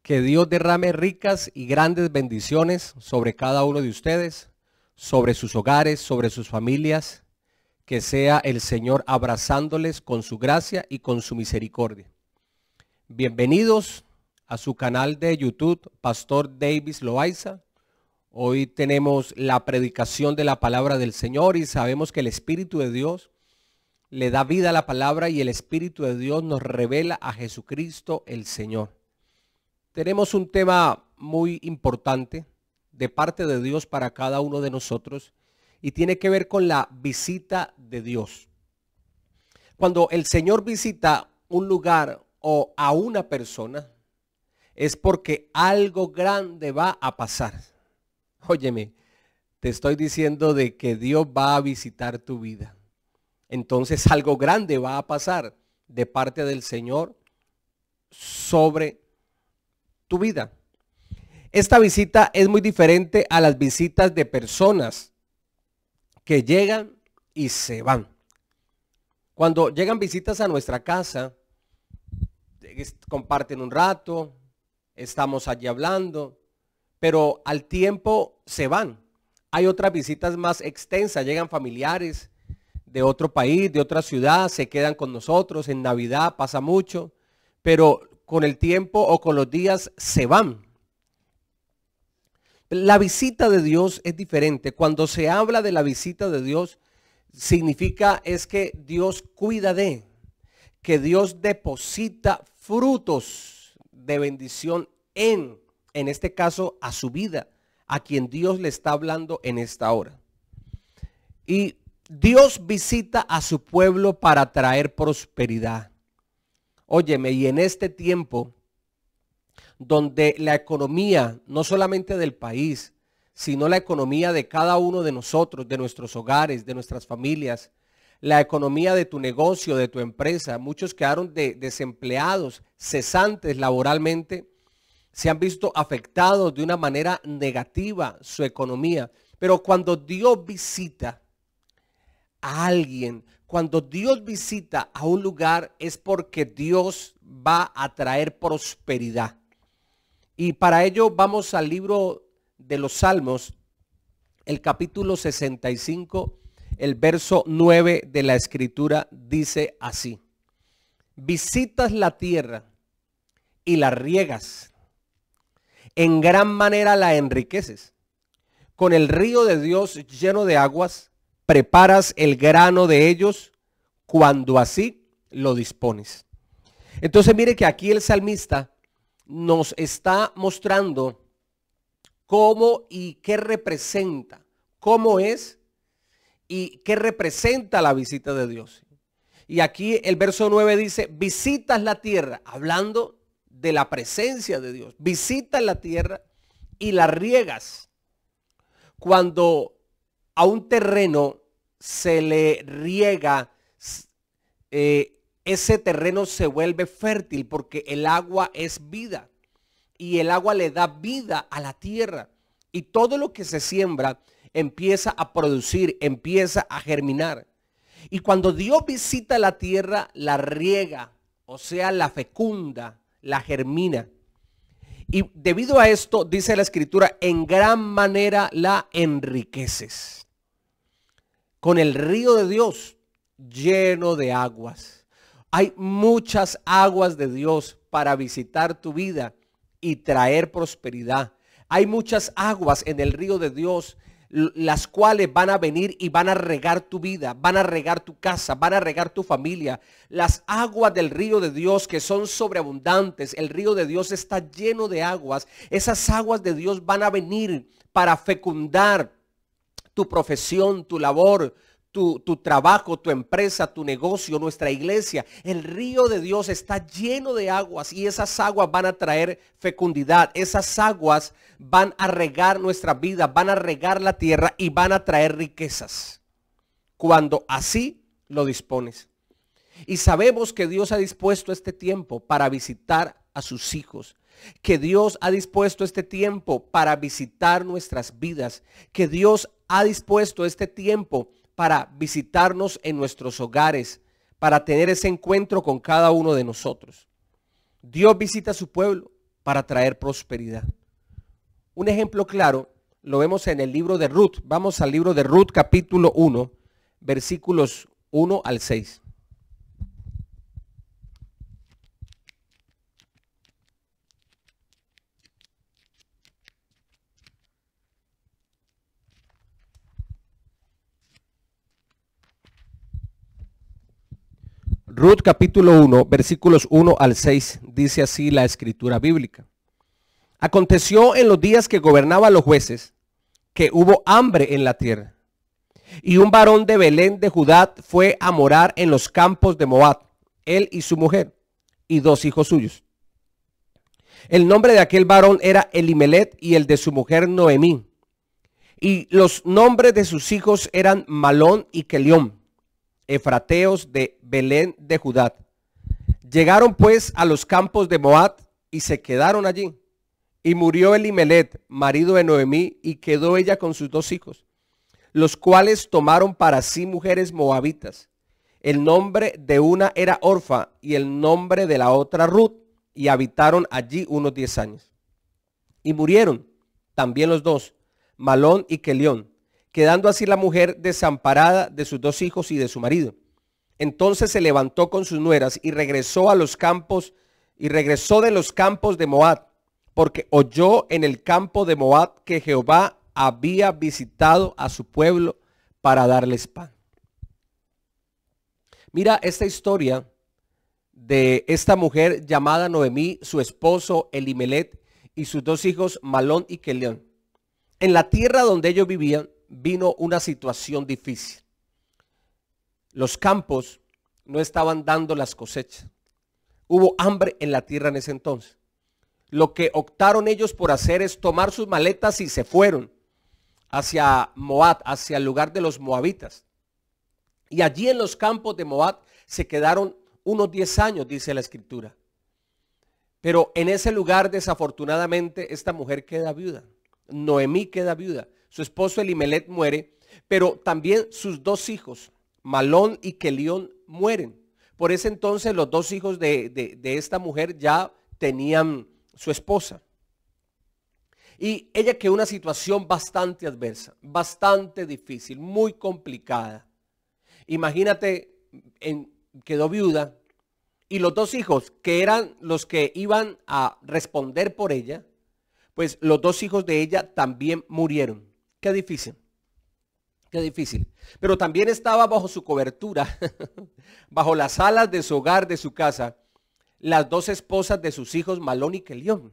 Que Dios derrame ricas y grandes bendiciones sobre cada uno de ustedes, sobre sus hogares, sobre sus familias. Que sea el Señor abrazándoles con su gracia y con su misericordia. Bienvenidos a su canal de YouTube, Pastor Davis Loaiza. Hoy tenemos la predicación de la palabra del Señor y sabemos que el Espíritu de Dios le da vida a la palabra y el Espíritu de Dios nos revela a Jesucristo el Señor. Tenemos un tema muy importante de parte de Dios para cada uno de nosotros y tiene que ver con la visita de Dios. Cuando el Señor visita un lugar o a una persona, es porque algo grande va a pasar. Óyeme, te estoy diciendo de que Dios va a visitar tu vida. Entonces algo grande va a pasar de parte del Señor sobre tu vida. Esta visita es muy diferente a las visitas de personas que llegan y se van. Cuando llegan visitas a nuestra casa, comparten un rato, estamos allí hablando, pero al tiempo se van. Hay otras visitas más extensas, llegan familiares de otro país, de otra ciudad, se quedan con nosotros, en Navidad pasa mucho, pero con el tiempo o con los días se van. La visita de Dios es diferente. Cuando se habla de la visita de Dios, significa es que Dios cuida de, que Dios deposita frutos de bendición en este caso, a su vida, a quien Dios le está hablando en esta hora. Y Dios visita a su pueblo para traer prosperidad. Óyeme, y en este tiempo donde la economía, no solamente del país, sino la economía de cada uno de nosotros, de nuestros hogares, de nuestras familias, la economía de tu negocio, de tu empresa, muchos quedaron desempleados, cesantes laboralmente, se han visto afectados de una manera negativa su economía. Pero cuando Dios visita a alguien, cuando Dios visita a un lugar, es porque Dios va a traer prosperidad. Y para ello vamos al libro de los Salmos, el capítulo 65, el verso 9 de la Escritura dice así: visitas la tierra y la riegas, en gran manera la enriqueces. Con el río de Dios lleno de aguas, preparas el grano de ellos cuando así lo dispones. Entonces mire que aquí el salmista nos está mostrando cómo y qué representa, cómo es y qué representa la visita de Dios. Y aquí el verso 9 dice, visitas la tierra, hablando de la presencia de Dios. Visitas la tierra y la riegas. Cuando a un terreno se le riega, ese terreno se vuelve fértil porque el agua es vida y el agua le da vida a la tierra y todo lo que se siembra empieza a producir, empieza a germinar. Y cuando Dios visita la tierra, la riega, o sea, la fecunda, la germina. Y debido a esto, dice la Escritura, en gran manera la enriqueces. Con el río de Dios lleno de aguas. Hay muchas aguas de Dios para visitar tu vida y traer prosperidad. Hay muchas aguas en el río de Dios, las cuales van a venir y van a regar tu vida, van a regar tu casa, van a regar tu familia. Las aguas del río de Dios que son sobreabundantes, el río de Dios está lleno de aguas. Esas aguas de Dios van a venir para fecundar tu profesión, tu labor, tu trabajo, tu empresa, tu negocio, nuestra iglesia. El río de Dios está lleno de aguas y esas aguas van a traer fecundidad. Esas aguas van a regar nuestra vida, van a regar la tierra y van a traer riquezas. Cuando así lo dispones. Y sabemos que Dios ha dispuesto este tiempo para visitar a sus hijos. Que Dios ha dispuesto este tiempo para visitar nuestras vidas. Que Dios ha dispuesto este tiempo para visitarnos en nuestros hogares, para tener ese encuentro con cada uno de nosotros. Dios visita a su pueblo para traer prosperidad. Un ejemplo claro lo vemos en el libro de Ruth. Vamos al libro de Ruth, capítulo 1, versículos 1 al 6. Ruth capítulo 1, versículos 1 al 6, dice así la escritura bíblica. Aconteció en los días que gobernaban los jueces, que hubo hambre en la tierra. Y un varón de Belén de Judá fue a morar en los campos de Moab, él y su mujer, y 2 hijos suyos. El nombre de aquel varón era Elimelech y el de su mujer Noemí. Y los nombres de sus hijos eran Malón y Kelión, efrateos de Belén de Judá. Llegaron pues a los campos de Moab y se quedaron allí. Y murió Elimelech, marido de Noemí, y quedó ella con sus 2 hijos, los cuales tomaron para sí mujeres moabitas. El nombre de una era Orfa y el nombre de la otra Ruth, y habitaron allí unos 10 años. Y murieron también los 2, Malón y Kelión, quedando así la mujer desamparada de sus 2 hijos y de su marido. Entonces se levantó con sus nueras y regresó a los campos, y regresó de los campos de Moab, porque oyó en el campo de Moab que Jehová había visitado a su pueblo para darles pan. Mira esta historia de esta mujer llamada Noemí, su esposo Elimelech y sus 2 hijos Malón y Kelión. En la tierra donde ellos vivían vino una situación difícil. Los campos no estaban dando las cosechas. Hubo hambre en la tierra en ese entonces. Lo que optaron ellos por hacer es tomar sus maletas y se fueron hacia Moab, hacia el lugar de los moabitas. Y allí en los campos de Moab se quedaron unos 10 años, dice la escritura. Pero en ese lugar, desafortunadamente, esta mujer queda viuda. Noemí queda viuda. Su esposo Elimelech muere, pero también sus 2 hijos, Malón y Kelión, mueren. Por ese entonces los 2 hijos de esta mujer ya tenían su esposa. Y ella quedó en una situación bastante adversa, bastante difícil, muy complicada. Imagínate, quedó viuda y los 2 hijos que eran los que iban a responder por ella, pues los 2 hijos de ella también murieron. Qué difícil, qué difícil. Pero también estaba bajo su cobertura, bajo las alas de su hogar, de su casa, las 2 esposas de sus hijos, Malón y Kelión.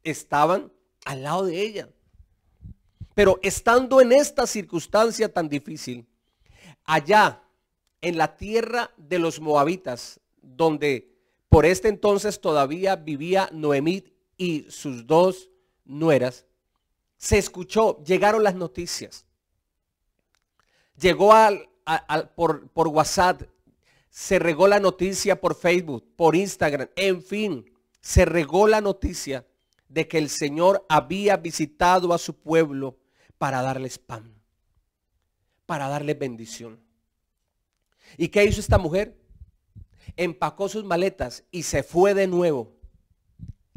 Estaban al lado de ella. Pero estando en esta circunstancia tan difícil, allá en la tierra de los moabitas, donde por este entonces todavía vivía Noemí y sus 2 nueras, se escuchó, llegaron las noticias. Llegó por WhatsApp, se regó la noticia por Facebook, por Instagram, en fin, se regó la noticia de que el Señor había visitado a su pueblo para darles pan, para darles bendición. ¿Y qué hizo esta mujer? Empacó sus maletas y se fue de nuevo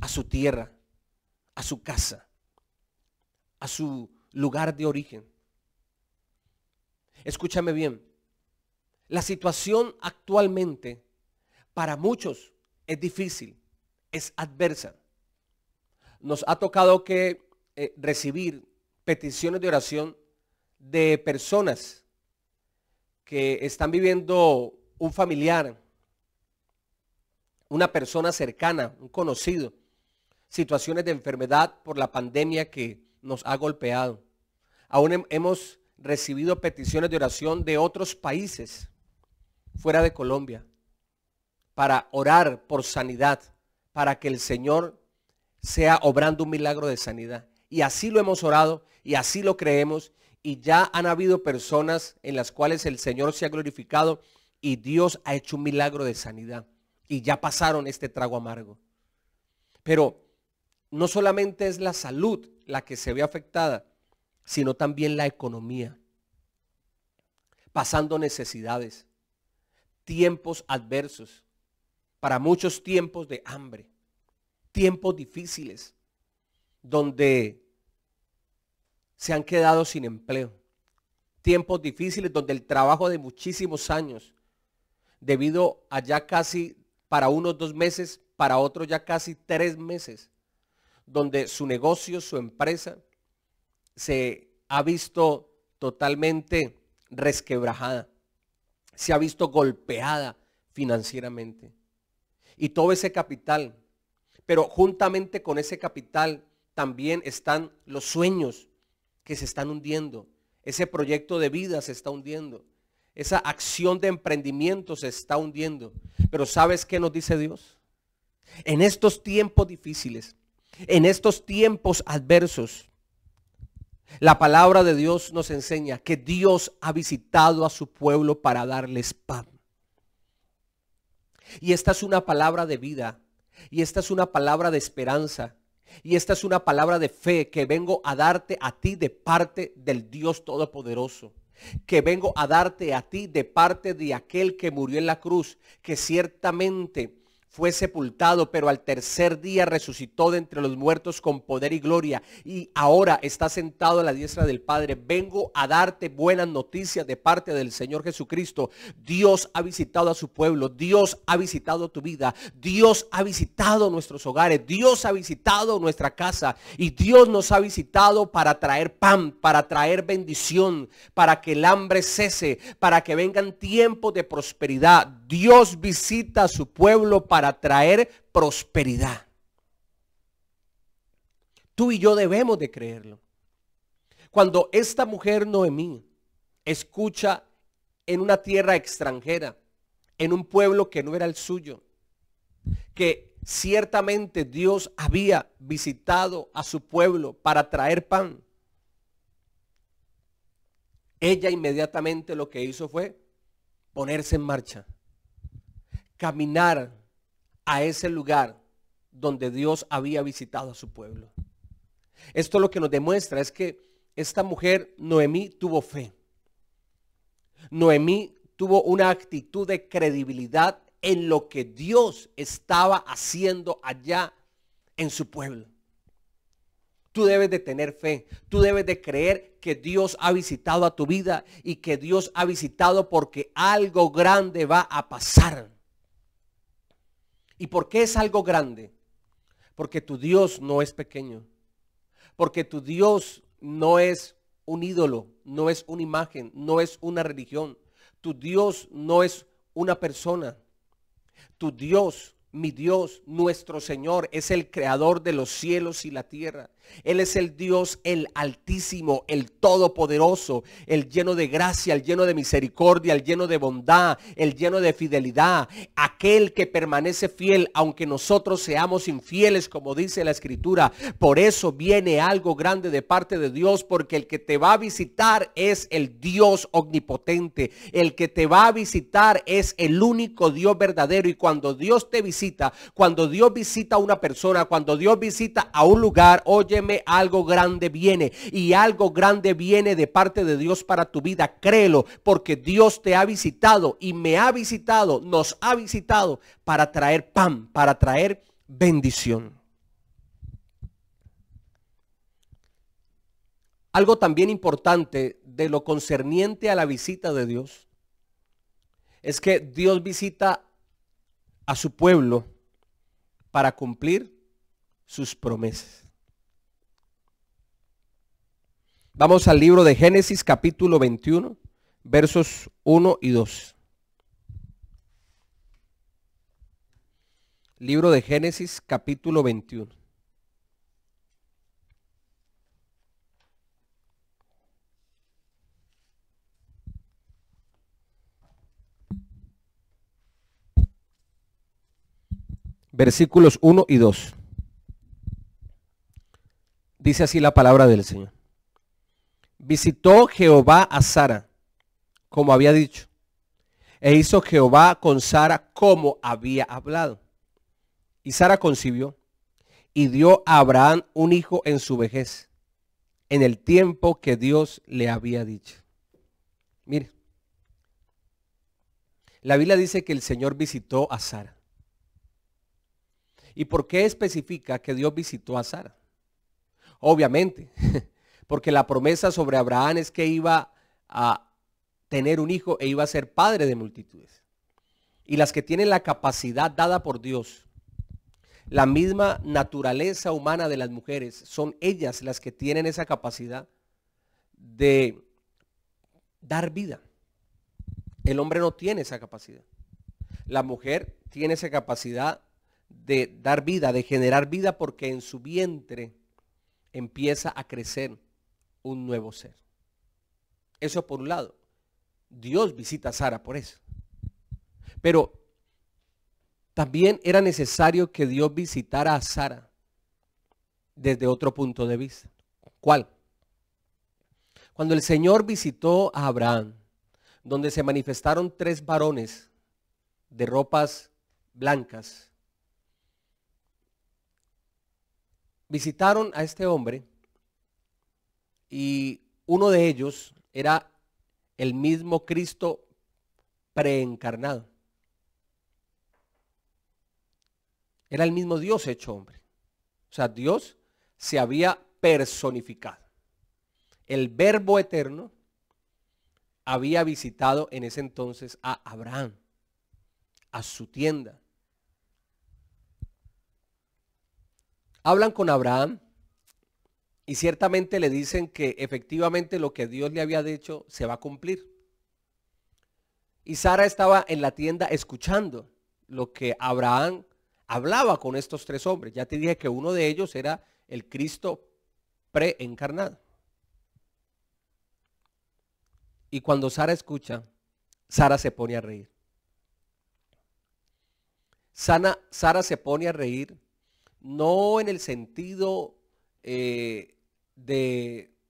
a su tierra, a su casa, a su lugar de origen. Escúchame bien, la situación actualmente para muchos es difícil, es adversa. Nos ha tocado recibir peticiones de oración de personas que están viviendo un familiar, una persona cercana, un conocido, situaciones de enfermedad por la pandemia que nos ha golpeado. Aún hemos recibido peticiones de oración de otros países fuera de Colombia para orar por sanidad, para que el Señor sea obrando un milagro de sanidad. Y así lo hemos orado y así lo creemos, y ya han habido personas en las cuales el Señor se ha glorificado y Dios ha hecho un milagro de sanidad y ya pasaron este trago amargo. Pero no solamente es la salud la que se ve afectada, sino también la economía, pasando necesidades, tiempos adversos, para muchos tiempos de hambre, tiempos difíciles donde se han quedado sin empleo. Tiempos difíciles donde el trabajo de muchísimos años, debido a ya casi para unos 2 meses, para otros ya casi 3 meses, donde su negocio, su empresa, se ha visto totalmente resquebrajada, se ha visto golpeada financieramente. Y todo ese capital, pero juntamente con ese capital también están los sueños que se están hundiendo. Ese proyecto de vida se está hundiendo. Esa acción de emprendimiento se está hundiendo. Pero ¿sabes qué nos dice Dios? En estos tiempos difíciles, en estos tiempos adversos, la palabra de Dios nos enseña que Dios ha visitado a su pueblo para darles pan. Y esta es una palabra de vida, y esta es una palabra de esperanza, y esta es una palabra de fe que vengo a darte a ti de parte del Dios Todopoderoso. Que vengo a darte a ti de parte de aquel que murió en la cruz, que ciertamente fue sepultado, pero al tercer día resucitó de entre los muertos con poder y gloria, y ahora está sentado a la diestra del Padre. Vengo a darte buenas noticias de parte del Señor Jesucristo. Dios ha visitado a su pueblo, Dios ha visitado tu vida, Dios ha visitado nuestros hogares, Dios ha visitado nuestra casa, y Dios nos ha visitado para traer pan, para traer bendición, para que el hambre cese, para que vengan tiempos de prosperidad. Dios visita a su pueblo para traer prosperidad. Tú y yo debemos de creerlo. Cuando esta mujer Noemí escucha en una tierra extranjera, en un pueblo que no era el suyo, que ciertamente Dios había visitado a su pueblo para traer pan, ella inmediatamente lo que hizo fue ponerse en marcha, caminar a ese lugar donde Dios había visitado a su pueblo. Esto lo que nos demuestra es que esta mujer Noemí tuvo fe. Noemí tuvo una actitud de credibilidad en lo que Dios estaba haciendo allá en su pueblo. Tú debes de tener fe, tú debes de creer que Dios ha visitado a tu vida y que Dios ha visitado porque algo grande va a pasar. ¿Y por qué es algo grande? Porque tu Dios no es pequeño. Porque tu Dios no es un ídolo, no es una imagen, no es una religión. Tu Dios no es una persona. Tu Dios, mi Dios, nuestro Señor, es el creador de los cielos y la tierra. Él es el Dios, el Altísimo, el Todopoderoso, el lleno de gracia, el lleno de misericordia, el lleno de bondad, el lleno de fidelidad, aquel que permanece fiel aunque nosotros seamos infieles, como dice la Escritura. Por eso viene algo grande de parte de Dios, porque el que te va a visitar es el Dios omnipotente. El que te va a visitar es el único Dios verdadero. Y cuando Dios te visita, cuando Dios visita a una persona, cuando Dios visita a un lugar, oye, algo grande viene, y algo grande viene de parte de Dios para tu vida. Créelo, porque Dios te ha visitado y me ha visitado, nos ha visitado para traer pan, para traer bendición. Algo también importante de lo concerniente a la visita de Dios es que Dios visita a su pueblo para cumplir sus promesas. Vamos al libro de Génesis capítulo 21, versos 1 y 2. Libro de Génesis capítulo 21. Versículos 1 y 2. Dice así la palabra del Señor. Visitó Jehová a Sara, como había dicho, e hizo Jehová con Sara como había hablado. Y Sara concibió y dio a Abraham un hijo en su vejez, en el tiempo que Dios le había dicho. Mire, la Biblia dice que el Señor visitó a Sara. ¿Y por qué especifica que Dios visitó a Sara? Obviamente, porque la promesa sobre Abraham es que iba a tener un hijo e iba a ser padre de multitudes. Y las que tienen la capacidad dada por Dios, la misma naturaleza humana de las mujeres, son ellas las que tienen esa capacidad de dar vida. El hombre no tiene esa capacidad. La mujer tiene esa capacidad de dar vida, de generar vida, porque en su vientre empieza a crecer un nuevo ser. Eso por un lado. Dios visita a Sara por eso. Pero también era necesario que Dios visitara a Sara desde otro punto de vista. ¿Cuál? Cuando el Señor visitó a Abraham, donde se manifestaron 3 varones de ropas blancas, visitaron a este hombre y uno de ellos era el mismo Cristo preencarnado. Era el mismo Dios hecho hombre. O sea, Dios se había personificado. El Verbo eterno había visitado en ese entonces a Abraham, a su tienda. Hablan con Abraham y ciertamente le dicen que efectivamente lo que Dios le había dicho se va a cumplir. Y Sara estaba en la tienda escuchando lo que Abraham hablaba con estos 3 hombres. Ya te dije que uno de ellos era el Cristo preencarnado. Y cuando Sara escucha, Sara se pone a reír. Sara se pone a reír no en el sentido de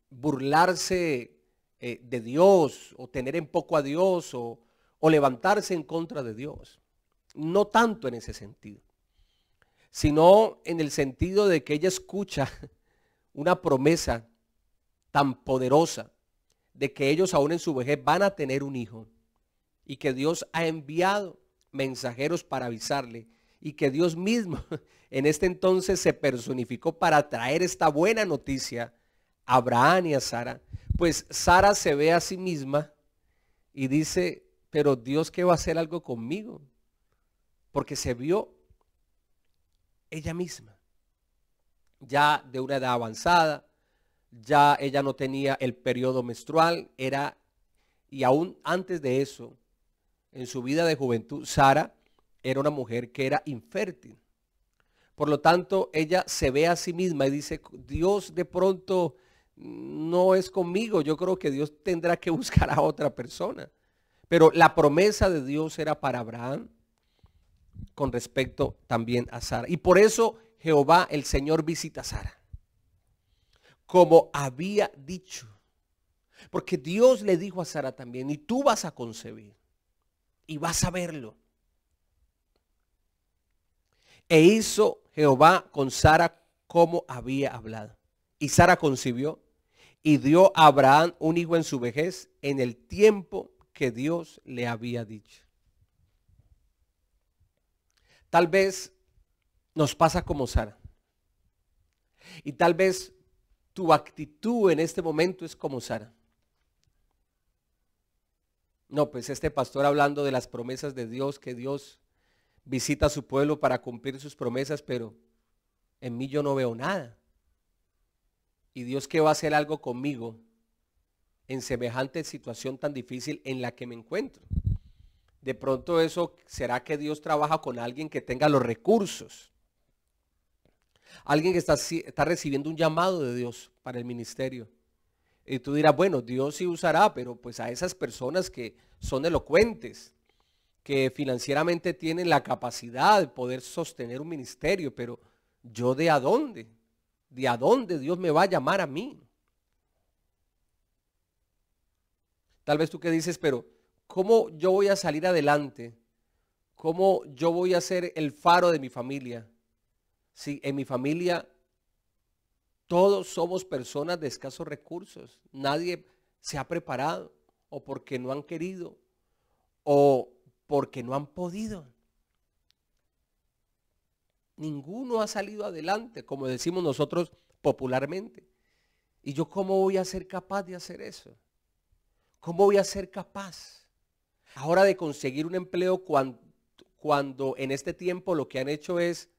burlarse de Dios o tener en poco a Dios o levantarse en contra de Dios. No tanto en ese sentido, sino en el sentido de que ella escucha una promesa tan poderosa de que ellos aún en su vejez van a tener un hijo y que Dios ha enviado mensajeros para avisarle y que Dios mismo en este entonces se personificó para traer esta buena noticia a Abraham y a Sara. Pues Sara se ve a sí misma y dice, pero Dios, ¿qué va a hacer algo conmigo? Porque se vio ella misma, ya de una edad avanzada, ya ella no tenía el periodo menstrual, y aún antes de eso, en su vida de juventud, Sara era una mujer que era infértil. Por lo tanto, ella se ve a sí misma y dice, Dios de pronto no es conmigo, yo creo que Dios tendrá que buscar a otra persona. Pero la promesa de Dios era para Abraham con respecto también a Sara. Y por eso Jehová, el Señor, visita a Sara, como había dicho. Porque Dios le dijo a Sara también, y tú vas a concebir, y vas a verlo. E hizo Jehová con Sara como había hablado. Y Sara concibió y dio a Abraham un hijo en su vejez en el tiempo que Dios le había dicho. Tal vez nos pasa como Sara. Y tal vez tu actitud en este momento es como Sara. No, pues este pastor hablando de las promesas de Dios, que Dios visita a su pueblo para cumplir sus promesas, pero en mí yo no veo nada. Y Dios, ¿qué va a hacer algo conmigo en semejante situación tan difícil en la que me encuentro? De pronto eso, ¿será que Dios trabaja con alguien que tenga los recursos? Alguien que está recibiendo un llamado de Dios para el ministerio. Y tú dirás, bueno, Dios sí usará, pero pues a esas personas que son elocuentes, que financieramente tienen la capacidad de poder sostener un ministerio, pero ¿yo de a dónde? ¿De a dónde Dios me va a llamar a mí? Tal vez tú que dices, pero ¿cómo yo voy a salir adelante? ¿Cómo yo voy a ser el faro de mi familia? Si en mi familia todos somos personas de escasos recursos, nadie se ha preparado, o porque no han querido, o porque no han podido. Ninguno ha salido adelante, como decimos nosotros popularmente. ¿Y yo cómo voy a ser capaz de hacer eso? ¿Cómo voy a ser capaz ahora de conseguir un empleo cuando en este tiempo lo que han hecho es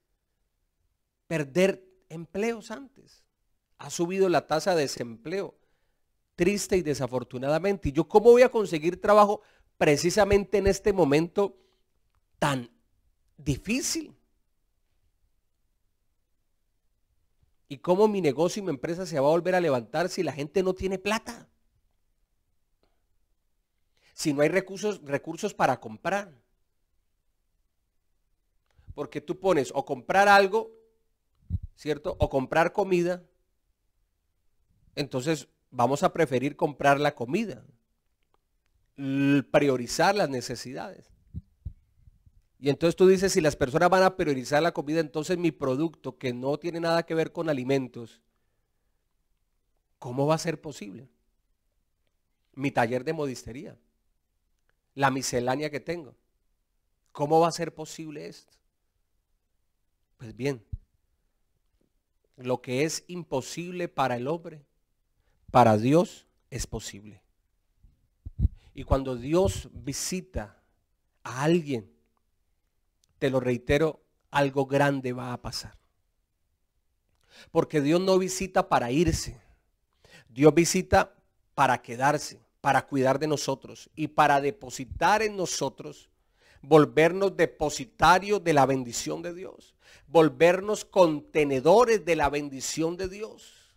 perder empleos antes? Ha subido la tasa de desempleo, triste y desafortunadamente. ¿Y yo cómo voy a conseguir trabajo precisamente en este momento tan difícil? ¿Y cómo mi negocio y mi empresa se va a volver a levantar si la gente no tiene plata? Si no hay recursos para comprar. Porque tú pones o comprar algo, ¿cierto? O comprar comida. Entonces vamos a preferir comprar la comida. Priorizar las necesidades. Y entonces tú dices, si las personas van a priorizar la comida, entonces mi producto, que no tiene nada que ver con alimentos, ¿cómo va a ser posible? Mi taller de modistería, la miscelánea que tengo, ¿cómo va a ser posible esto? Pues bien, lo que es imposible para el hombre, para Dios es posible. Y cuando Dios visita a alguien, te lo reitero, algo grande va a pasar. Porque Dios no visita para irse. Dios visita para quedarse, para cuidar de nosotros y para depositar en nosotros, volvernos depositarios de la bendición de Dios, volvernos contenedores de la bendición de Dios,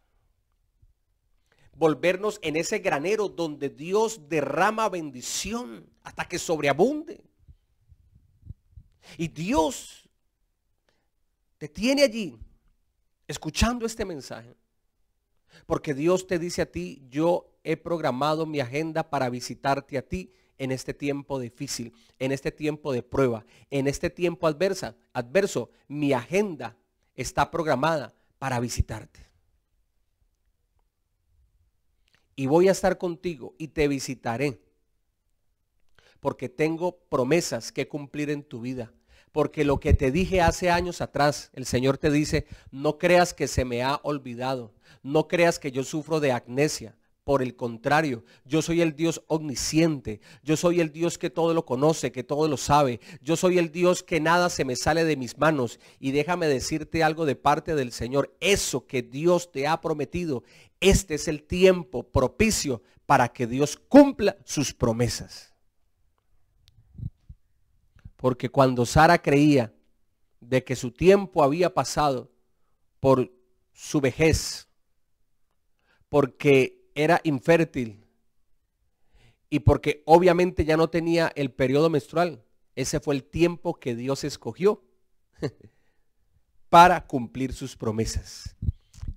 volvernos en ese granero donde Dios derrama bendición hasta que sobreabunde. Y Dios te tiene allí escuchando este mensaje, porque Dios te dice a ti, yo he programado mi agenda para visitarte a ti en este tiempo difícil, en este tiempo de prueba, en este tiempo adverso, mi agenda está programada para visitarte. Y voy a estar contigo y te visitaré, porque tengo promesas que cumplir en tu vida. Porque lo que te dije hace años atrás, el Señor te dice, no creas que se me ha olvidado, no creas que yo sufro de amnesia. Por el contrario, yo soy el Dios omnisciente, yo soy el Dios que todo lo conoce, que todo lo sabe, yo soy el Dios que nada se me sale de mis manos. Y déjame decirte algo de parte del Señor, eso que Dios te ha prometido, este es el tiempo propicio para que Dios cumpla sus promesas. Porque cuando Sara creía de que su tiempo había pasado por su vejez, porque era infértil y porque obviamente ya no tenía el periodo menstrual, ese fue el tiempo que Dios escogió para cumplir sus promesas.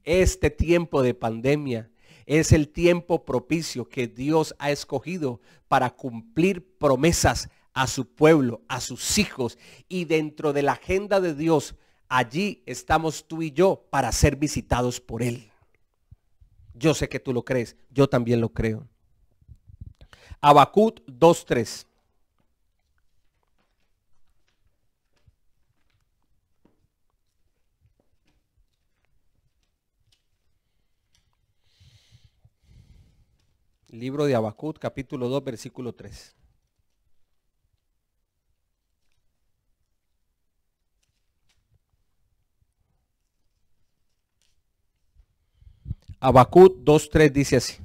Este tiempo de pandemia es el tiempo propicio que Dios ha escogido para cumplir promesas a su pueblo, a sus hijos, y dentro de la agenda de Dios, allí estamos tú y yo para ser visitados por Él. Yo sé que tú lo crees, yo también lo creo. Habacuc 2:3. Libro de Habacuc, capítulo 2, versículo 3. Habacuc 2:3 dice así: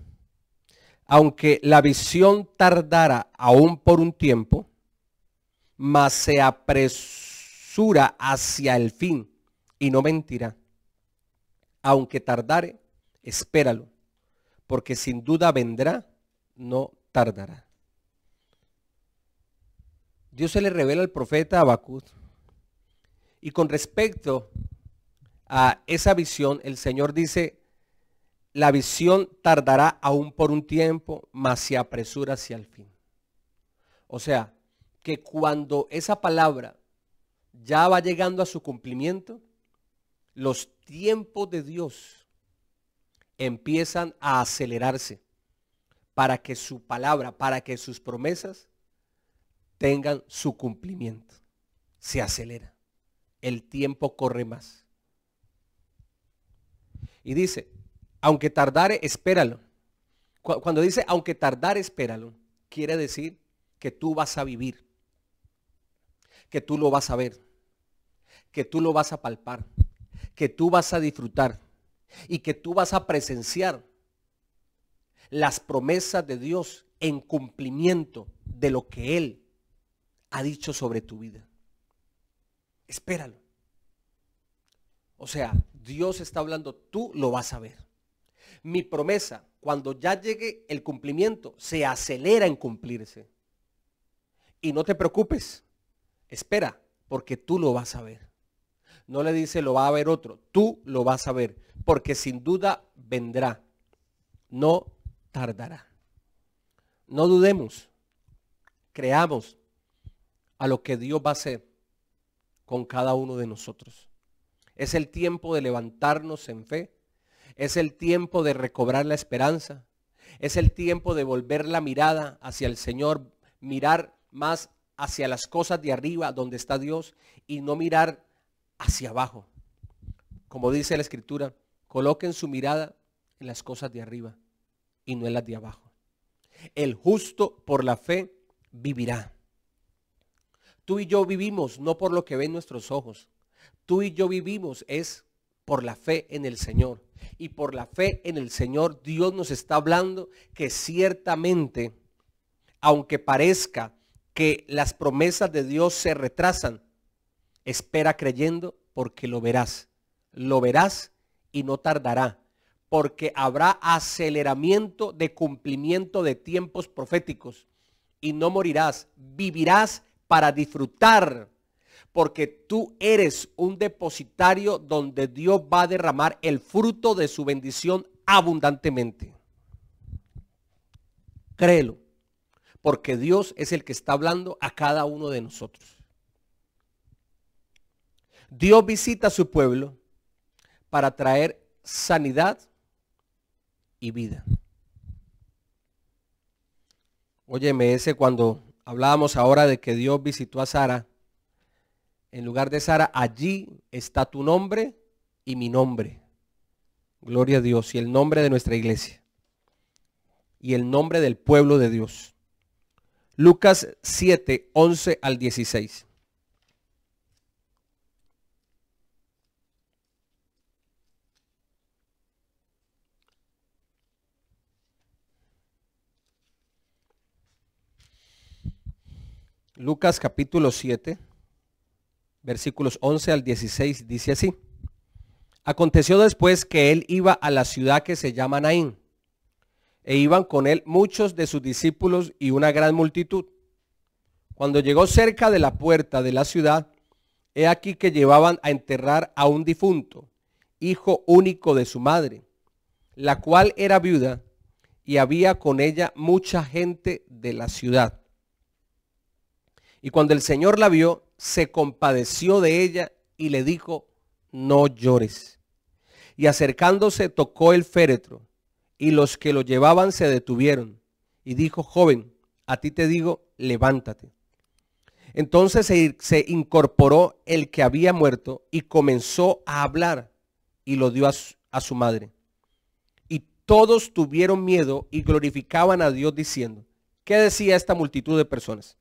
aunque la visión tardara aún por un tiempo, mas se apresura hacia el fin y no mentirá. Aunque tardare, espéralo, porque sin duda vendrá, no tardará. Dios se le revela al profeta Habacuc, y con respecto a esa visión, el Señor dice, la visión tardará aún por un tiempo, mas se apresura hacia el fin. O sea, que cuando esa palabra ya va llegando a su cumplimiento, los tiempos de Dios empiezan a acelerarse para que su palabra, para que sus promesas tengan su cumplimiento. Se acelera. el tiempo corre más. Y dice, aunque tardare, espéralo. Cuando dice, aunque tardare, espéralo, quiere decir que tú vas a vivir, que tú lo vas a ver, que tú lo vas a palpar, que tú vas a disfrutar y que tú vas a presenciar las promesas de Dios en cumplimiento de lo que Él ha dicho sobre tu vida. Espéralo. O sea, Dios está hablando, tú lo vas a ver. Mi promesa, cuando ya llegue el cumplimiento, se acelera en cumplirse. Y no te preocupes, espera, porque tú lo vas a ver. No le dice lo va a ver otro, tú lo vas a ver, porque sin duda vendrá, no tardará. No dudemos, creamos a lo que Dios va a hacer con cada uno de nosotros. Es el tiempo de levantarnos en fe, es el tiempo de recobrar la esperanza, es el tiempo de volver la mirada hacia el Señor, mirar más hacia las cosas de arriba donde está Dios y no mirar hacia abajo. Como dice la Escritura, coloquen su mirada en las cosas de arriba y no en las de abajo. El justo por la fe vivirá. Tú y yo vivimos no por lo que ven nuestros ojos. Tú y yo vivimos es por la fe en el Señor. Y por la fe en el Señor, Dios nos está hablando que ciertamente, aunque parezca que las promesas de Dios se retrasan, espera creyendo porque lo verás y no tardará, porque habrá aceleramiento de cumplimiento de tiempos proféticos y no morirás, vivirás para disfrutar, porque tú eres un depositario donde Dios va a derramar el fruto de su bendición abundantemente. Créelo, porque Dios es el que está hablando a cada uno de nosotros. Dios visita a su pueblo para traer sanidad y vida. Óyeme, ese cuando hablábamos ahora de que Dios visitó a Sara, en lugar de Sara, allí está tu nombre y mi nombre. Gloria a Dios. Y el nombre de nuestra iglesia. Y el nombre del pueblo de Dios. Lucas 7, 11 al 16. Lucas capítulo 7. Versículos 11 al 16 dice así. Aconteció después que él iba a la ciudad que se llama Naín, e iban con él muchos de sus discípulos y una gran multitud. Cuando llegó cerca de la puerta de la ciudad, he aquí que llevaban a enterrar a un difunto, hijo único de su madre, la cual era viuda, y había con ella mucha gente de la ciudad. Y cuando el Señor la vio, se compadeció de ella y le dijo, no llores. Y acercándose tocó el féretro, y los que lo llevaban se detuvieron. Y dijo, joven, a ti te digo, levántate. Entonces se incorporó el que había muerto y comenzó a hablar, y lo dio a su madre. Y todos tuvieron miedo y glorificaban a Dios diciendo, ¿qué decía esta multitud de personas?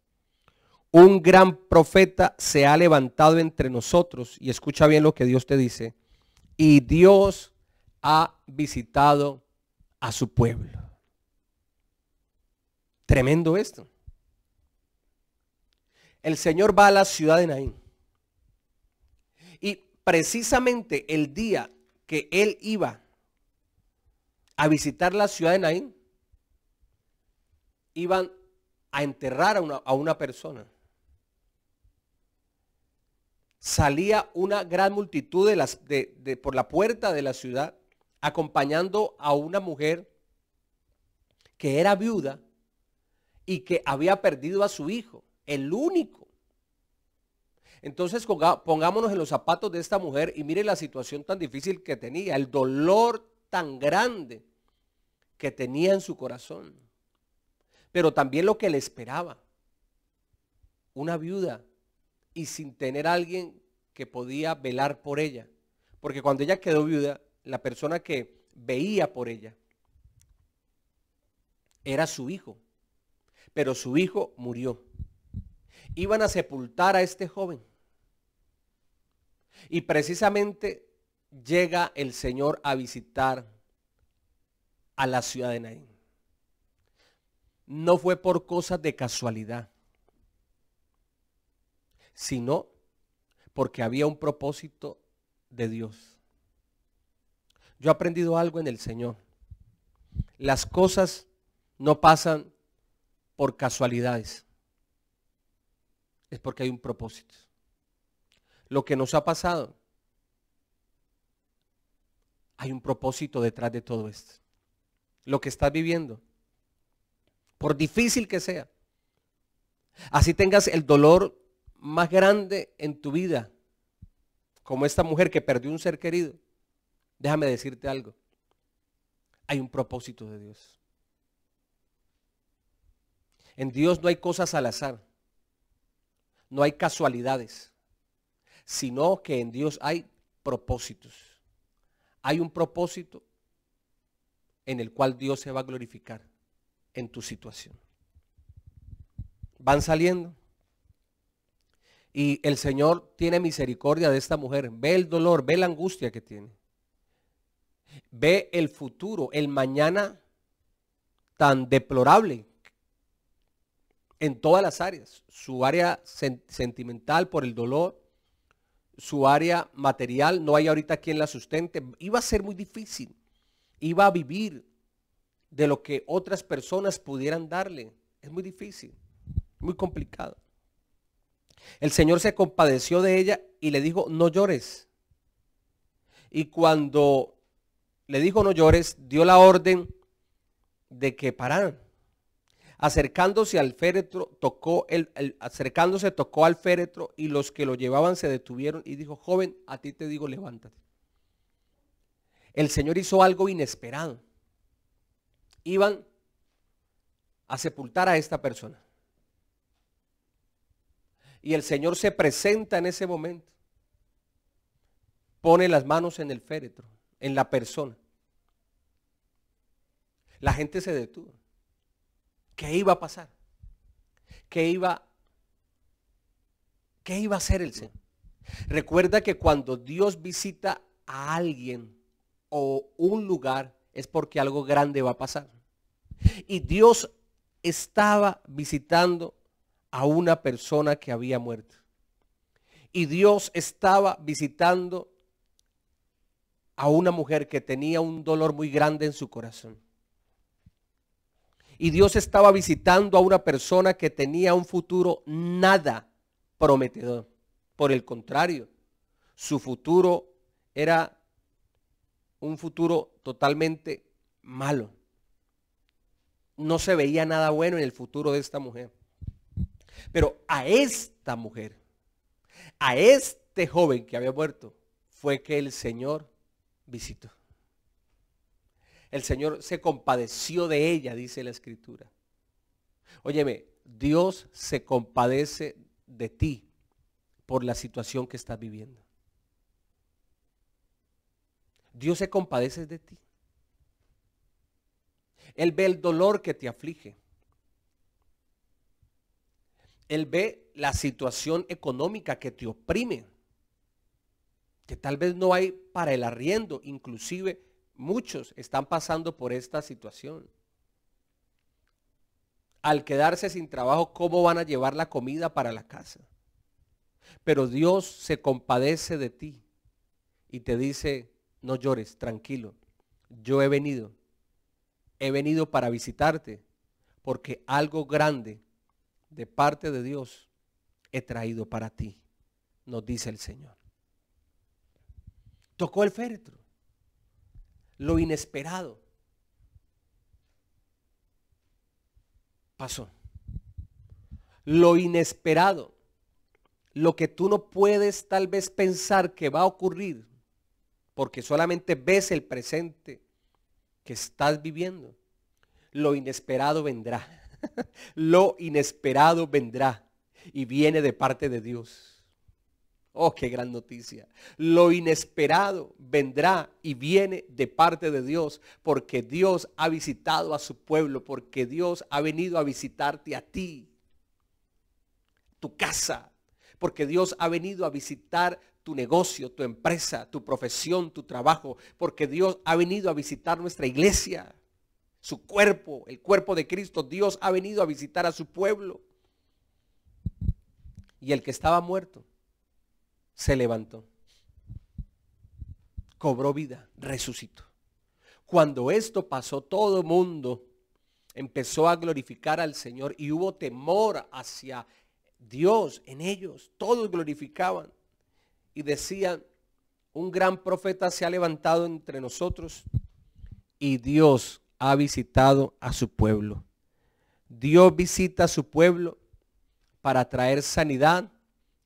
Un gran profeta se ha levantado entre nosotros, y escucha bien lo que Dios te dice, y Dios ha visitado a su pueblo. Tremendo esto. El Señor va a la ciudad de Naín, y precisamente el día que él iba a visitar la ciudad de Naín, iban a enterrar a una persona. Salía una gran multitud por la puerta de la ciudad, acompañando a una mujer que era viuda y que había perdido a su hijo, el único. Entonces pongámonos en los zapatos de esta mujer y mire la situación tan difícil que tenía, el dolor tan grande que tenía en su corazón, pero también lo que le esperaba, una viuda y sin tener a alguien que podía velar por ella. Porque cuando ella quedó viuda, la persona que veía por ella era su hijo. Pero su hijo murió. Iban a sepultar a este joven. Y precisamente llega el Señor a visitar a la ciudad de Naín. No fue por cosas de casualidad, sino porque había un propósito de Dios. Yo he aprendido algo en el Señor. Las cosas no pasan por casualidades. Es porque hay un propósito. Lo que nos ha pasado, hay un propósito detrás de todo esto. Lo que estás viviendo, por difícil que sea, así tengas el dolor más grande en tu vida, como esta mujer que perdió un ser querido, déjame decirte algo, hay un propósito de Dios. En Dios no hay cosas al azar, no hay casualidades, sino que en Dios hay propósitos. Hay un propósito en el cual Dios se va a glorificar en tu situación. Van saliendo y el Señor tiene misericordia de esta mujer. Ve el dolor, ve la angustia que tiene. Ve el futuro, el mañana tan deplorable en todas las áreas. Su área sentimental por el dolor, su área material, no hay ahorita quien la sustente. Iba a ser muy difícil. Iba a vivir de lo que otras personas pudieran darle. Es muy difícil, muy complicado. El Señor se compadeció de ella y le dijo, no llores. Y cuando le dijo no llores, dio la orden de que pararan. Acercándose al féretro, tocó al féretro y los que lo llevaban se detuvieron y dijo, joven, a ti te digo, levántate. El Señor hizo algo inesperado. Iban a sepultar a esta persona. Y el Señor se presenta en ese momento. Pone las manos en el féretro, en la persona. La gente se detuvo. ¿Qué iba a pasar? ¿Qué iba a hacer el Señor? Recuerda que cuando Dios visita a alguien o un lugar es porque algo grande va a pasar. Y Dios estaba visitando a una persona que había muerto. Y Dios estaba visitando a una mujer que tenía un dolor muy grande en su corazón. Y Dios estaba visitando a una persona que tenía un futuro nada prometedor. Por el contrario, su futuro era un futuro totalmente malo. No se veía nada bueno en el futuro de esta mujer. Pero a esta mujer, a este joven que había muerto, fue que el Señor visitó. El Señor se compadeció de ella, dice la Escritura. Óyeme, Dios se compadece de ti por la situación que estás viviendo. Dios se compadece de ti. Él ve el dolor que te aflige. Él ve la situación económica que te oprime. Que tal vez no hay para el arriendo, inclusive muchos están pasando por esta situación. Al quedarse sin trabajo, ¿cómo van a llevar la comida para la casa? Pero Dios se compadece de ti y te dice, no llores, tranquilo. Yo he venido para visitarte porque algo grande de parte de Dios he traído para ti, nos dice el Señor. Tocó el féretro. Lo inesperado pasó. Lo inesperado, lo que tú no puedes tal vez pensar que va a ocurrir, porque solamente ves el presente que estás viviendo. Lo inesperado vendrá. Lo inesperado vendrá y viene de parte de Dios. Oh, qué gran noticia. Lo inesperado vendrá y viene de parte de Dios, porque Dios ha visitado a su pueblo, porque Dios ha venido a visitarte a ti, tu casa, porque Dios ha venido a visitar tu negocio, tu empresa, tu profesión, tu trabajo, porque Dios ha venido a visitar nuestra iglesia, su cuerpo, el cuerpo de Cristo. Dios ha venido a visitar a su pueblo. Y el que estaba muerto se levantó, cobró vida, resucitó. Cuando esto pasó, todo el mundo empezó a glorificar al Señor y hubo temor hacia Dios en ellos. Todos glorificaban y decían, un gran profeta se ha levantado entre nosotros y Dios ha visitado a su pueblo. Dios visita a su pueblo para traer sanidad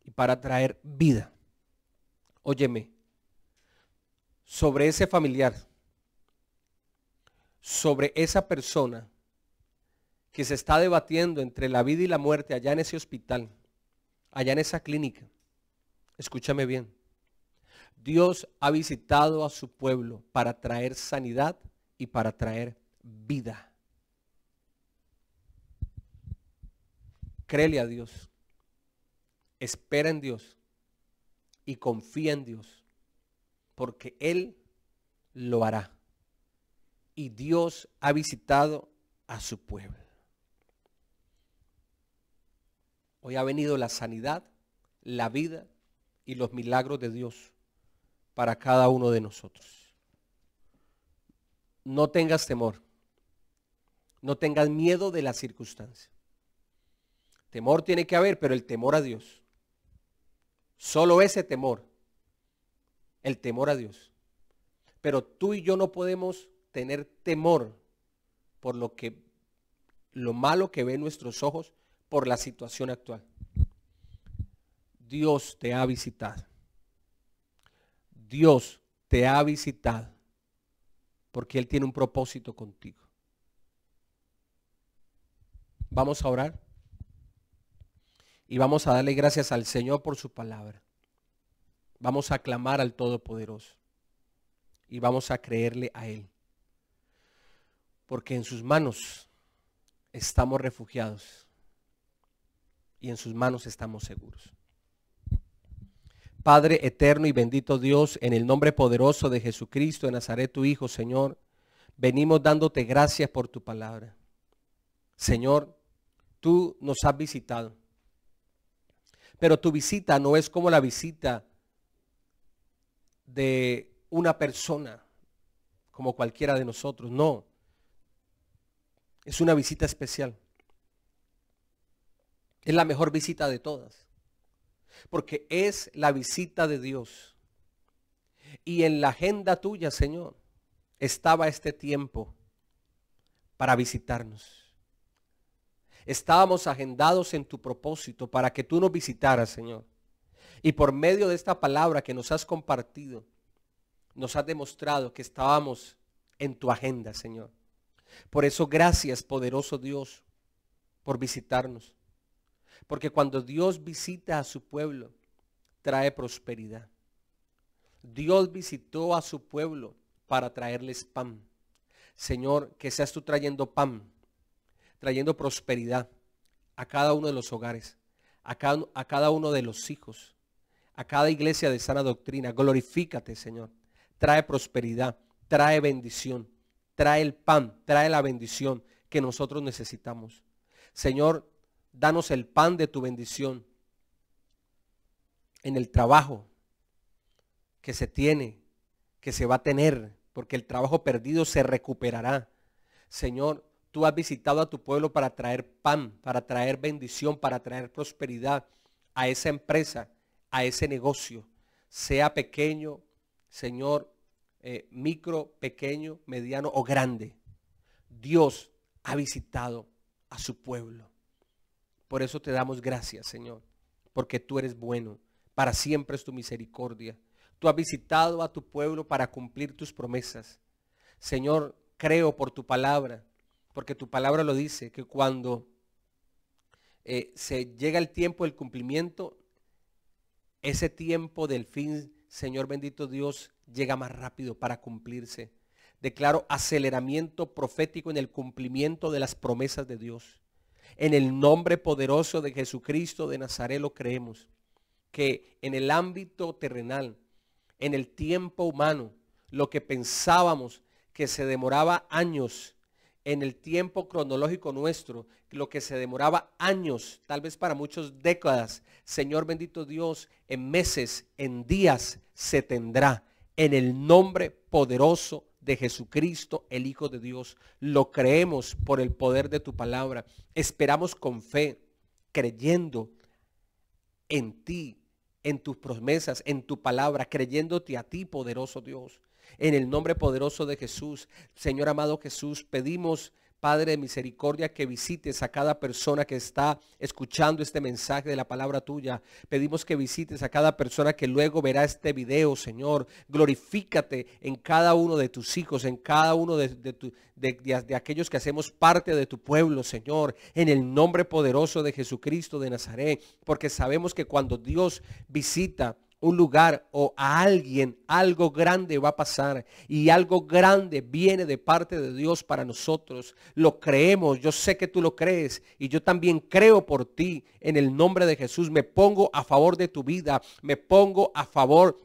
y para traer vida. Óyeme, sobre ese familiar, sobre esa persona que se está debatiendo entre la vida y la muerte allá en ese hospital, allá en esa clínica, escúchame bien. Dios ha visitado a su pueblo para traer sanidad y para traer vida. Créele a Dios, espera en Dios y confía en Dios, porque Él lo hará. Y Dios ha visitado a su pueblo. Hoy ha venido la sanidad, la vida y los milagros de Dios para cada uno de nosotros. No tengas temor, no tengas miedo de la circunstancia. Temor tiene que haber, pero el temor a Dios. Solo ese temor, el temor a Dios. Pero tú y yo no podemos tener temor por lo malo que ven nuestros ojos por la situación actual. Dios te ha visitado. Dios te ha visitado porque Él tiene un propósito contigo. Vamos a orar y vamos a darle gracias al Señor por su palabra. Vamos a clamar al Todopoderoso y vamos a creerle a Él, porque en sus manos estamos refugiados y en sus manos estamos seguros. Padre eterno y bendito Dios, en el nombre poderoso de Jesucristo de Nazaret, tu Hijo, Señor, venimos dándote gracias por tu palabra. Señor, tú nos has visitado, pero tu visita no es como la visita de una persona, como cualquiera de nosotros, no. Es una visita especial. Es la mejor visita de todas, porque es la visita de Dios. Y en la agenda tuya, Señor, estaba este tiempo para visitarnos. Estábamos agendados en tu propósito para que tú nos visitaras, Señor. Y por medio de esta palabra que nos has compartido, nos has demostrado que estábamos en tu agenda, Señor. Por eso, gracias, poderoso Dios, por visitarnos. Porque cuando Dios visita a su pueblo, trae prosperidad. Dios visitó a su pueblo para traerles pan. Señor, que seas tú trayendo pan, trayendo prosperidad a cada uno de los hogares, a cada uno de los hijos, a cada iglesia de sana doctrina. Glorifícate, Señor. Trae prosperidad, trae bendición, trae el pan, trae la bendición que nosotros necesitamos. Señor, danos el pan de tu bendición en el trabajo que se tiene, que se va a tener, porque el trabajo perdido se recuperará. Señor, tú has visitado a tu pueblo para traer pan, para traer bendición, para traer prosperidad a esa empresa, a ese negocio, sea pequeño, Señor, micro, pequeño, mediano o grande. Dios ha visitado a su pueblo. Por eso te damos gracias, Señor, porque tú eres bueno, para siempre es tu misericordia. Tú has visitado a tu pueblo para cumplir tus promesas. Señor, creo por tu palabra, porque tu palabra lo dice, que cuando se llega el tiempo del cumplimiento, ese tiempo del fin, Señor bendito Dios, llega más rápido para cumplirse. Declaro aceleramiento profético en el cumplimiento de las promesas de Dios. En el nombre poderoso de Jesucristo de Nazaret lo creemos, que en el ámbito terrenal, en el tiempo humano, lo que pensábamos que se demoraba años, en el tiempo cronológico nuestro, lo que se demoraba años, tal vez para muchos décadas, Señor bendito Dios, en meses, en días, se tendrá. En el nombre poderoso de Jesucristo, el Hijo de Dios. Lo creemos por el poder de tu palabra. Esperamos con fe, creyendo en ti, en tus promesas, en tu palabra, creyéndote a ti, poderoso Dios. En el nombre poderoso de Jesús, Señor amado Jesús, pedimos, Padre de misericordia, que visites a cada persona que está escuchando este mensaje de la palabra tuya. Pedimos que visites a cada persona que luego verá este video, Señor. Glorifícate en cada uno de tus hijos, en cada uno de aquellos que hacemos parte de tu pueblo, Señor. En el nombre poderoso de Jesucristo de Nazaret. Porque sabemos que cuando Dios visita un lugar o a alguien, algo grande va a pasar y algo grande viene de parte de Dios para nosotros. Lo creemos, yo sé que tú lo crees y yo también creo por ti. En el nombre de Jesús me pongo a favor de tu vida, me pongo a favor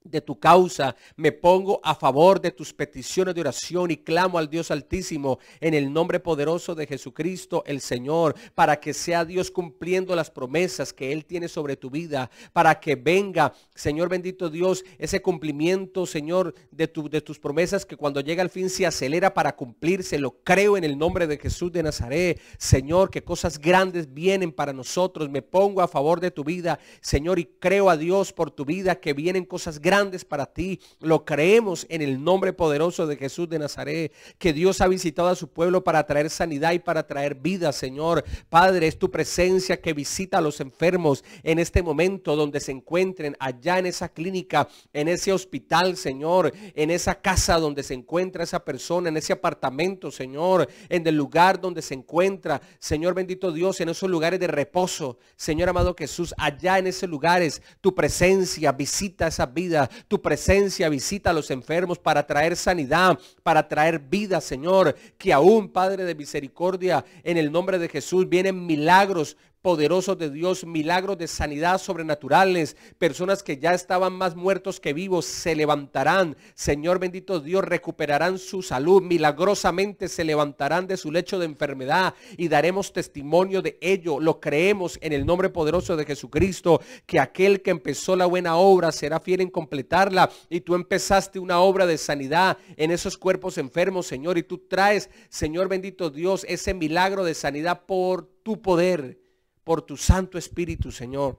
de tu causa, me pongo a favor de tus peticiones de oración y clamo al Dios Altísimo en el nombre poderoso de Jesucristo el Señor, para que sea Dios cumpliendo las promesas que Él tiene sobre tu vida, para que venga, Señor bendito Dios, ese cumplimiento, Señor, de tus promesas, que cuando llega al fin se acelera para cumplirse. Lo creo en el nombre de Jesús de Nazaret, Señor, que cosas grandes vienen para nosotros. Me pongo a favor de tu vida, Señor, y creo a Dios por tu vida que vienen cosas grandes para ti. Lo creemos en el nombre poderoso de Jesús de Nazaret, que Dios ha visitado a su pueblo para traer sanidad y para traer vida, Señor. Padre, es tu presencia que visita a los enfermos en este momento donde se encuentren, allá en esa clínica, en ese hospital, Señor, en esa casa donde se encuentra esa persona, en ese apartamento, Señor, en el lugar donde se encuentra, Señor bendito Dios, en esos lugares de reposo, Señor amado Jesús, allá en esos lugares, tu presencia visita esa vida. Tu presencia visita a los enfermos para traer sanidad, para traer vida, Señor. Que aún, Padre de misericordia, en el nombre de Jesús vienen milagros poderosos de Dios, milagros de sanidad sobrenaturales. Personas que ya estaban más muertos que vivos se levantarán, Señor bendito Dios, recuperarán su salud, milagrosamente se levantarán de su lecho de enfermedad y daremos testimonio de ello. Lo creemos en el nombre poderoso de Jesucristo, que aquel que empezó la buena obra será fiel en completarla, y tú empezaste una obra de sanidad en esos cuerpos enfermos, Señor, y tú traes, Señor bendito Dios, ese milagro de sanidad por tu poder, por tu Santo Espíritu, Señor,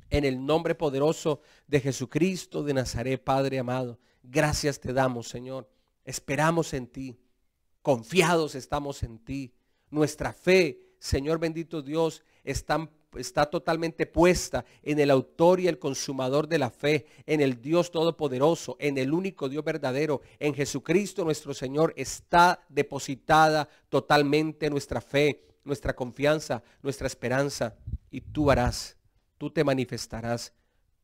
en el nombre poderoso de Jesucristo de Nazaret. Padre amado, gracias te damos, Señor. Esperamos en ti, confiados estamos en ti. Nuestra fe, Señor bendito Dios, está totalmente puesta en el autor y el consumador de la fe, en el Dios todopoderoso, en el único Dios verdadero, en Jesucristo nuestro Señor. Está depositada totalmente nuestra fe, nuestra confianza, nuestra esperanza, y tú harás, tú te manifestarás,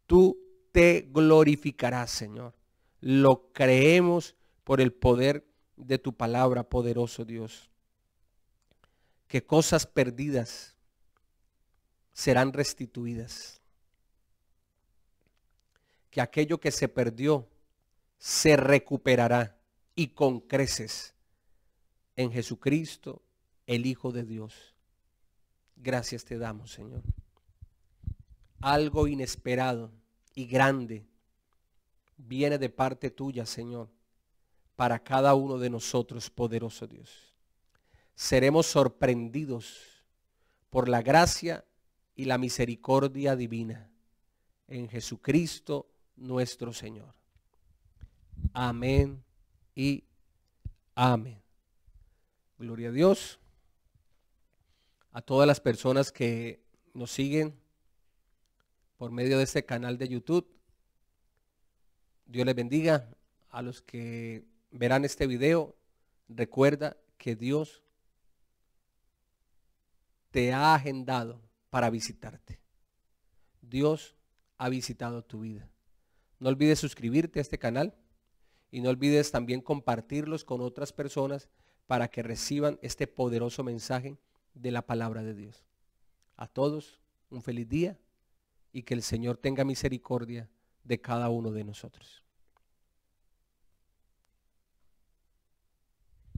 tú te glorificarás, Señor. Lo creemos por el poder de tu palabra, poderoso Dios. Que cosas perdidas serán restituidas. Que aquello que se perdió se recuperará, y con creces, en Jesucristo, el Hijo de Dios. Gracias te damos, Señor. Algo inesperado y grande viene de parte tuya, Señor, para cada uno de nosotros, poderoso Dios. Seremos sorprendidos por la gracia y la misericordia divina en Jesucristo nuestro Señor. Amén y amén. Gloria a Dios. A todas las personas que nos siguen por medio de este canal de YouTube, Dios les bendiga. A los que verán este video, recuerda que Dios te ha agendado para visitarte. Dios ha visitado tu vida. No olvides suscribirte a este canal y no olvides también compartirlos con otras personas para que reciban este poderoso mensaje de la palabra de Dios. A todos, un feliz día y que el Señor tenga misericordia de cada uno de nosotros.